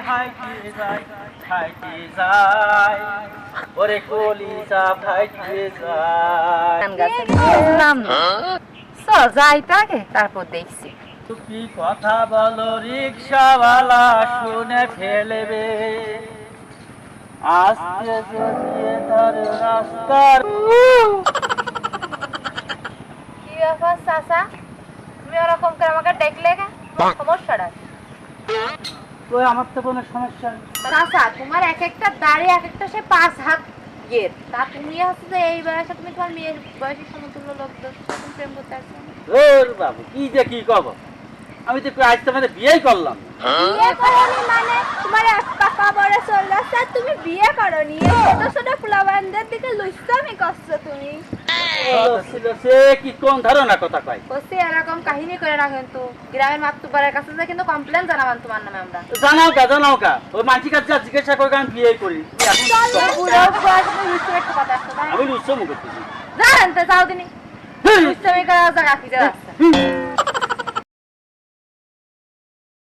ফাইটে যায় ফাইটে যায় ওরে কলিজা ফাইটে যায়। গান গাছে বুঝলাম না। চল যাই তাকে তারপর দেখছি। কি কথা বলো রিক্সাওয়ালা শুনে ফেলবে আজকে যদি তার রাস্তার। কি ব্যাপার চাচা, তুমি ওরকম করে আমাকে দেখলে কেন? সমস্যাটা কি? ওই আমার তো কোনো সমস্যা নেই। চাচা তোমার এক একটা দাড়ি এক একটা সে 5 হাত গের, তা তুমি হচ্ছে যে এই বয়সে তুমি তোমার মেয়ের বয়সের সমতুল্য লোকদের সাথে প্রেম করতে আসছো? ওর বাবু কি যে কি কব, আমি তো আজ তো মানে বিয়েই করলাম। বিয়ে করনি মানে তোমার এক পাকা বড় চলে আসছে, তুমি বিয়ে করনি? ছোট ছোট ফুলাবানদের দিকে লুচ্ছামি করছো তুমি। সে কি কোন ধারণা কথা কয়? বলছি এরকম কাহিনী করে না, কিন্তু গ্রামের মাতৃবারের কাছে যে কিন্তু কমপ্লেন জানাবেন তোমার নামে আমরা। জানাও কা ওই মানসিক কাছে জিজ্ঞাসা করে আমি বিয়ে করি। পুরো বয়সে লুচ্ছামি একটা কথা আসছে, আমি লুচ্ছামি করতেছি। জানেন তো যাও দিনই লুচ্ছামি করা জায়গা কি জায়গা আছে?